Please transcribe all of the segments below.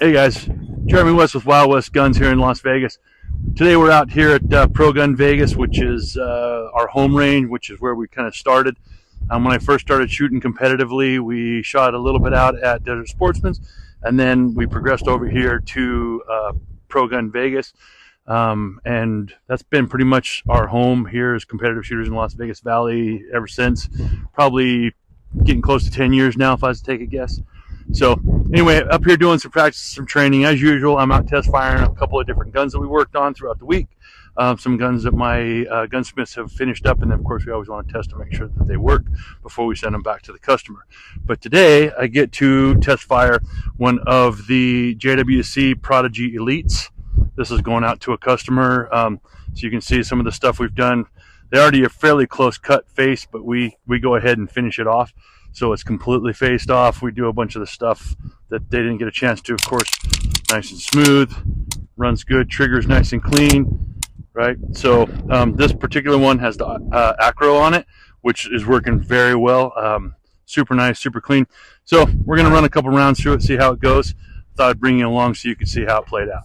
Hey guys, Jeremy West with Wild West Guns here in Las Vegas. Today we're out here at Pro Gun Vegas, which is our home range, which is where we kind of started. When I first started shooting competitively, we shot a little bit out at Desert Sportsman's, and then we progressed over here to Pro Gun Vegas. And that's been pretty much our home here as competitive shooters in Las Vegas Valley ever since. Probably getting close to 10 years now, if I was to take a guess. So anyway, up here doing some practice, some training. As usual, I'm out test firing a couple of different guns that we worked on throughout the week. Some guns that my gunsmiths have finished up, and then of course we always want to test to make sure that they work before we send them back to the customer. But today I get to test fire one of the JWC Prodigy Elites. This is going out to a customer, so you can see some of the stuff we've done. They already a fairly close cut face, but we go ahead and finish it off. So it's completely faced off. We do a bunch of the stuff that they didn't get a chance to, of course. Nice and smooth, runs good, triggers nice and clean, right? So this particular one has the acro on it, which is working very well. Super nice, super clean. So we're gonna run a couple rounds through it, see how it goes. Thought I'd bring you along so you could see how it played out.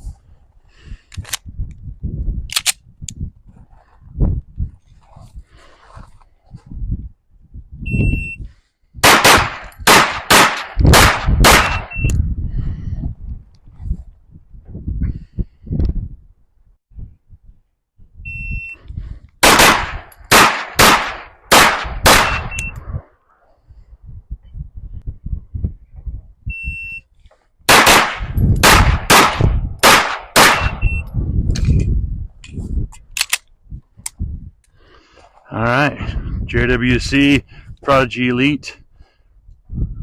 All right, JWC Prodigy Elite,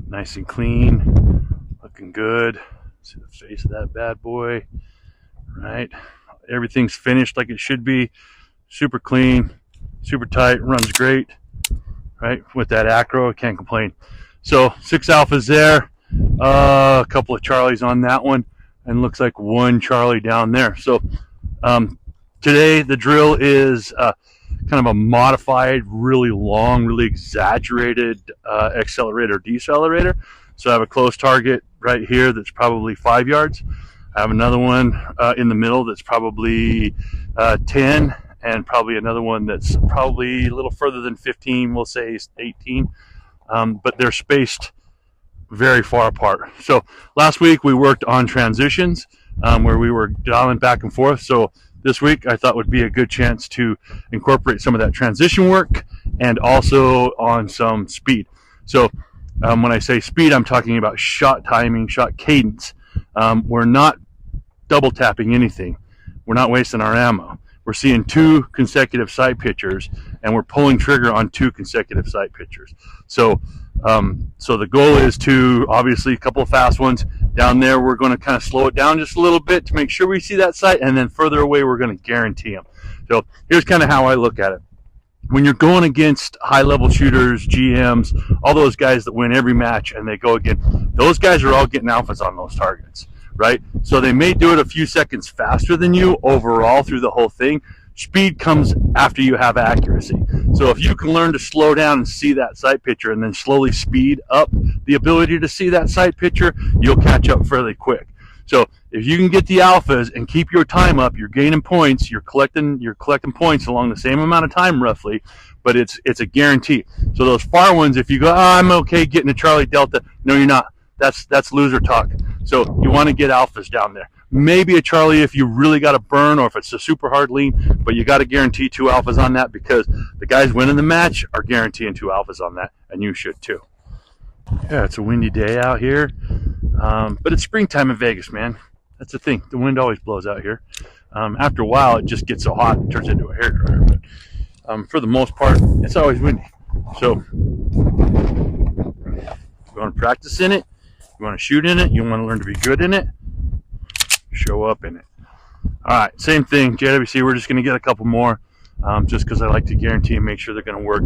nice and clean, looking good. See the face of that bad boy, right? Everything's finished like it should be, super clean, super tight, runs great, right? With that acro, I can't complain. So 6 alphas there, a couple of Charlies on that one, and looks like 1 Charlie down there. So today the drill is kind of a modified, really long, really exaggerated accelerator decelerator. So I have a close target right here that's probably 5 yards. I have another one in the middle that's probably 10, and probably another one that's probably a little further than 15, we'll say 18. But they're spaced very far apart. So last week we worked on transitions where we were dialing back and forth. So this week I thought would be a good chance to incorporate some of that transition work and also on some speed. So when I say speed, I'm talking about shot timing, shot cadence. We're not double tapping anything. We're not wasting our ammo. We're seeing 2 consecutive sight pictures, and we're pulling trigger on 2 consecutive sight pictures. So so the goal is to, obviously, a couple of fast ones. Down there, we're going to kind of slow it down just a little bit to make sure we see that sight, and then further away, we're going to guarantee them. So here's kind of how I look at it. When you're going against high-level shooters, GMs, all those guys that win every match and they go again, those guys are all getting alphas on those targets, right? So they may do it a few seconds faster than you overall through the whole thing. Speed comes after you have accuracy. So if you can learn to slow down and see that sight picture and then slowly speed up the ability to see that sight picture, you'll catch up fairly quick. So if you can get the alphas and keep your time up, you're gaining points, you're collecting points along the same amount of time roughly, but it's a guarantee. So those far ones, if you go, I'm okay getting a Charlie Delta, no, you're not. That's loser talk. So you want to get alphas down there. Maybe a Charlie if you really got to burn, or if it's a super hard lean, but you got to guarantee 2 alphas on that, because the guys winning the match are guaranteeing 2 alphas on that, and you should too. Yeah, it's a windy day out here, but it's springtime in Vegas, man. That's the thing. The wind always blows out here. After a while, it just gets so hot it turns into a hairdryer. But for the most part, it's always windy. So you want to practice in it, you want to shoot in it, you want to learn to be good in it, show up in it. All right, same thing, JWC. We're just going to get a couple more just because I like to guarantee and make sure they're going to work.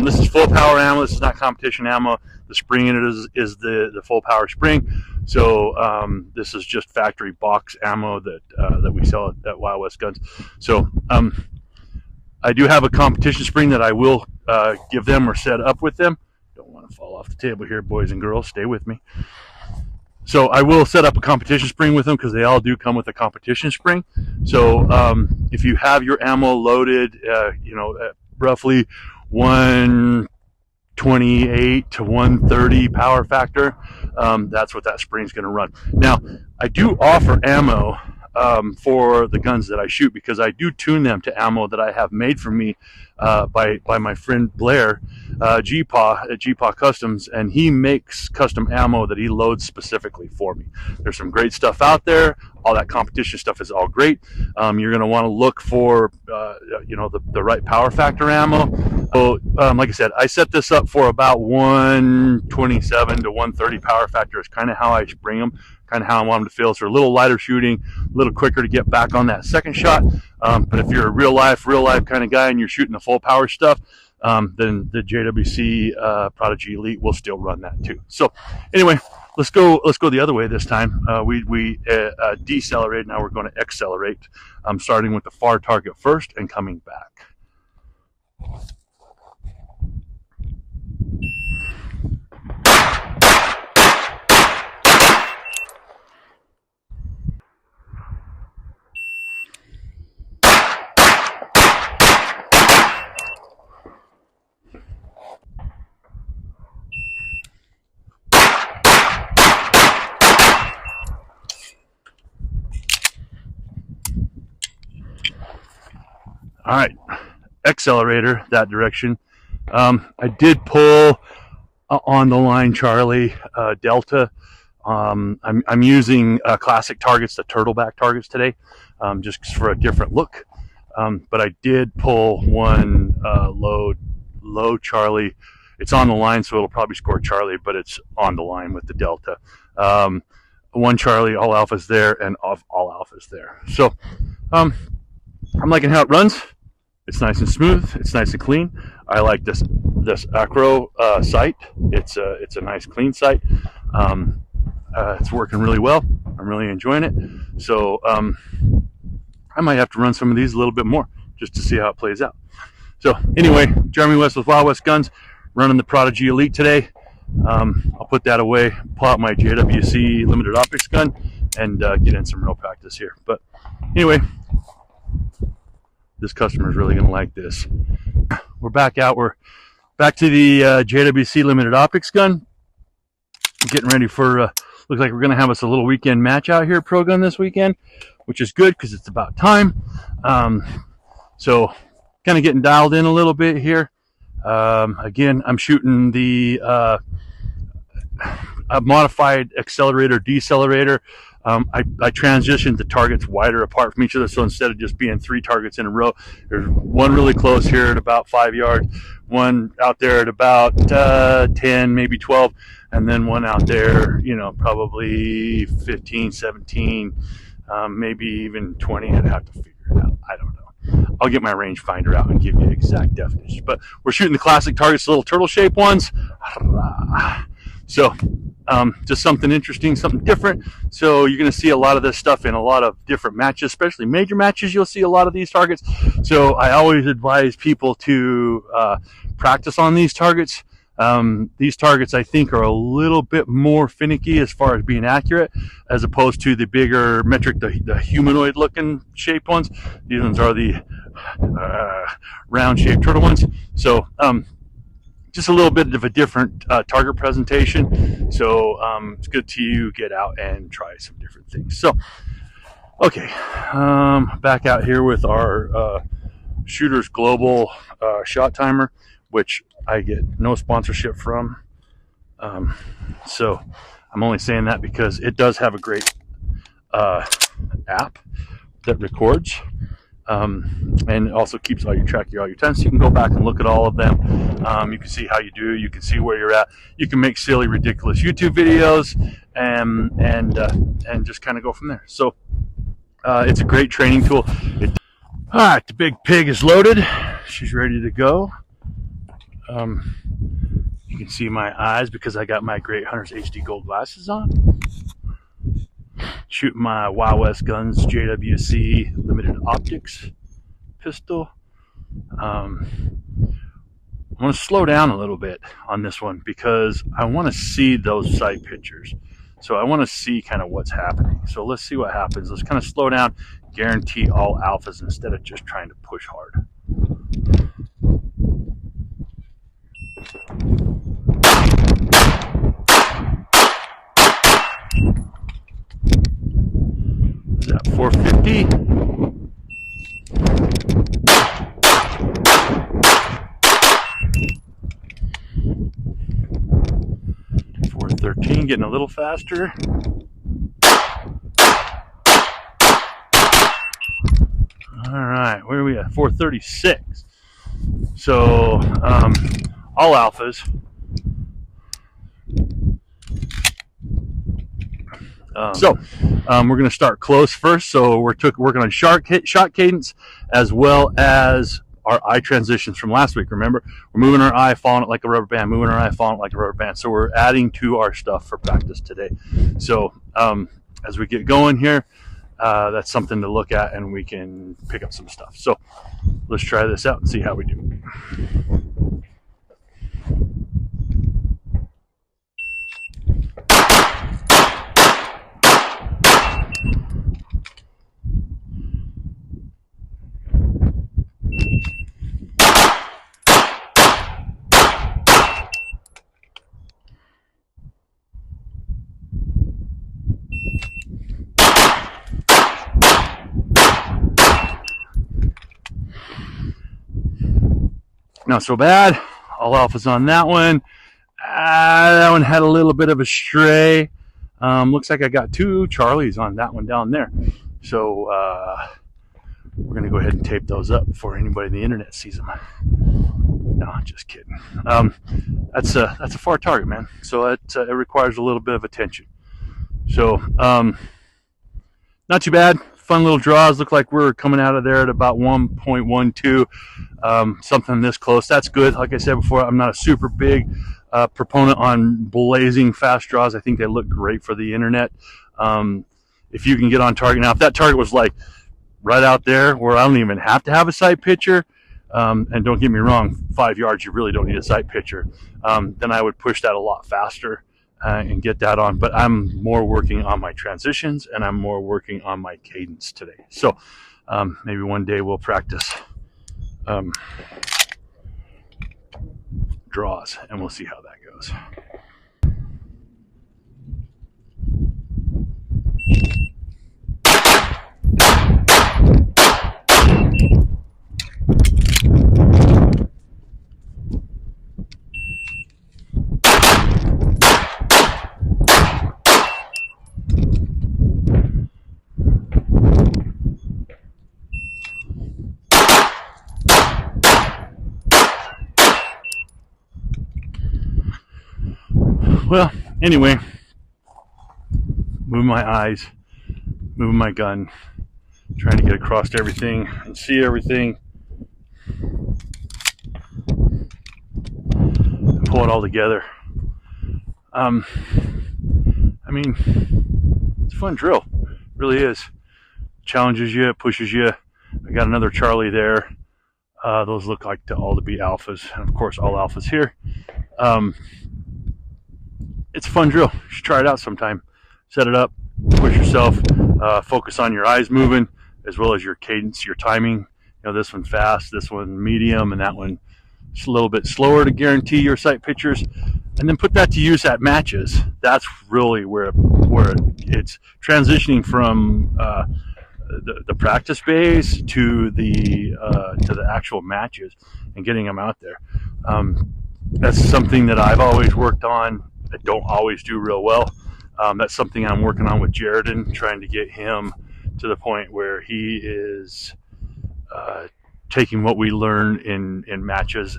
This is full power ammo. This is not competition ammo. The spring in it is the full power spring. So this is just factory box ammo that we sell at Wild West Guns. So I do have a competition spring that I will give them or set up with them. Don't want to fall off the table here, boys and girls. Stay with me. So I will set up a competition spring with them because they all do come with a competition spring. So if you have your ammo loaded, at roughly 128 to 130 power factor, that's what that spring is going to run. Now, I do offer ammo for the guns that I shoot because I do tune them to ammo that I have made for me by my friend Blair, GPaw at GPaw Customs, and he makes custom ammo that he loads specifically for me. There's some great stuff out there. All that competition stuff is all great. You're going to want to look for the right power factor ammo. So like I said, I set this up for about 127 to 130 power factor is kind of how I bring them, kind of how I want them to feel. So a little lighter shooting, a little quicker to get back on that second shot. But if you're a real life kind of guy and you're shooting the full power stuff, then the JWC Prodigy Elite will still run that too. So anyway, let's go the other way this time. We decelerate. Now we're going to accelerate. I'm starting with the far target first and coming back. All right, accelerator that direction. I did pull on the line Charlie Delta. I'm using classic targets, the turtleback targets today, just for a different look. But I did pull one low Charlie. It's on the line, so it'll probably score Charlie, but it's on the line with the Delta. One Charlie, all alphas there, and all alphas there. So I'm liking how it runs. It's nice and smooth. It's nice and clean. I like this acro sight. It's a nice clean sight. It's working really well. I'm really enjoying it. So I might have to run some of these a little bit more just to see how it plays out. So anyway, Jeremy West with Wild West Guns, running the Prodigy Elite today. I'll put that away, pull out my JWC limited optics gun, and get in some real practice here. But anyway, this customer is really going to like this. We're back out. We're back to the JWC limited optics gun. Getting ready for, looks like we're going to have us a little weekend match out here, Pro Gun, this weekend, which is good because it's about time. So kind of getting dialed in a little bit here. Again, I'm shooting the a modified accelerator, decelerator. I transitioned the targets wider apart from each other, so instead of just being 3 targets in a row, there's one really close here at about 5 yards, one out there at about 10, maybe 12, and then one out there, probably 15, 17, maybe even 20. I'd have to figure it out. I don't know. I'll get my rangefinder out and give you exact definition. But we're shooting the classic targets, little turtle shaped ones. So just something interesting, something different. So you're going to see a lot of this stuff in a lot of different matches, especially major matches. You'll see a lot of these targets. So I always advise people to practice on these targets. These targets, I think, are a little bit more finicky as far as being accurate, as opposed to the bigger metric, the humanoid looking shaped ones. These ones are the round shaped turtle ones. So just a little bit of a different target presentation. So it's good to get out and try some different things. So, okay, back out here with our Shooters Global shot timer, which I get no sponsorship from. So I'm only saying that because it does have a great app that records. And it also keeps all your track of all your times, so you can go back and look at all of them. You can see how you do, you can see where you're at, you can make silly, ridiculous YouTube videos, and just kind of go from there. So it's a great training tool. All right, the big pig is loaded. She's ready to go. You can see my eyes because I got my Great Hunters HD Gold glasses on. Shooting my Wild West Guns JWC limited optics pistol. I'm going to slow down a little bit on this one because I want to see those sight pictures. So I want to see kind of what's happening. So let's see what happens. Let's kind of slow down, guarantee all alphas instead of just trying to push hard. Is that 450? 413, getting a little faster. All right, where are we at? 436. So all alphas. We're going to start close first. So we're working on shot cadence as well as our eye transitions from last week. Remember, we're moving our eye, following it like a rubber band, moving our eye, following it like a rubber band. So we're adding to our stuff for practice today. So as we get going here, that's something to look at, and we can pick up some stuff. So let's try this out and see how we do. Not so bad. All alphas on that one. That one had a little bit of a stray. Looks like I got 2 Charlies on that one down there. So we're going to go ahead and tape those up before anybody on the internet sees them. No, just kidding. That's a far target, man. So it requires a little bit of attention. So not too bad. Fun little draws. Look like we're coming out of there at about 1.12. Something this close. That's good. Like I said before, I'm not a super big proponent on blazing fast draws. I think they look great for the internet. If you can get on target. Now, if that target was like right out there where I don't even have to have a sight picture, and don't get me wrong, 5 yards, you really don't need a sight picture, then I would push that a lot faster and get that on. But I'm more working on my transitions, and I'm more working on my cadence today. So maybe one day we'll practice draws, and we'll see how that goes. Well, anyway, moving my eyes, moving my gun, trying to get across to everything and see everything, and pull it all together. I mean, it's a fun drill, it really is. Challenges you, pushes you. I got another Charlie there. Those look like all to be alphas, and of course all alphas here. It's a fun drill. You should try it out sometime. Set it up, push yourself, focus on your eyes moving, as well as your cadence, your timing. You know, this one's fast, this one medium, and that one just a little bit slower to guarantee your sight pictures. And then put that to use at matches. That's really where it's transitioning from the practice base to the actual matches and getting them out there. That's something that I've always worked on. I don't always do real well. That's something I'm working on with Jared, trying to get him to the point where he is taking what we learn in matches,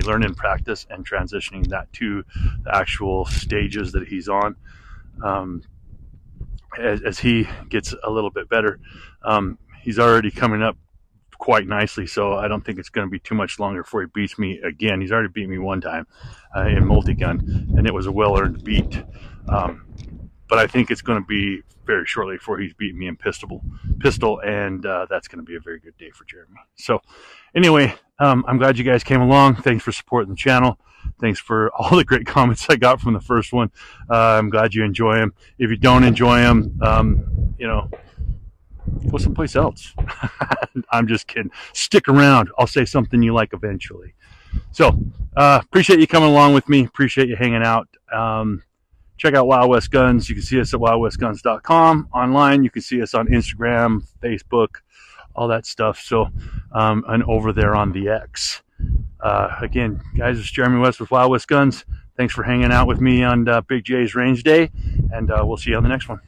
learn in practice, and transitioning that to the actual stages that he's on. As he gets a little bit better, he's already coming up quite nicely, so I don't think it's going to be too much longer before he beats me again. He's already beat me one time in multi-gun, and it was a well-earned beat. But I think it's going to be very shortly before he's beating me in pistol, and that's going to be a very good day for Jeremy. So anyway, I'm glad you guys came along. Thanks for supporting the channel. Thanks for all the great comments I got from the first one. I'm glad you enjoy them. If you don't enjoy them, you know, go someplace else. I'm just kidding. Stick around. I'll say something you like eventually. So appreciate you coming along with me. Appreciate you hanging out. Check out Wild West Guns. You can see us at wildwestguns.com. Online, you can see us on Instagram, Facebook, all that stuff. So, and over there on the X. Again, guys, it's Jeremy West with Wild West Guns. Thanks for hanging out with me on Big J's Range Day, and we'll see you on the next one.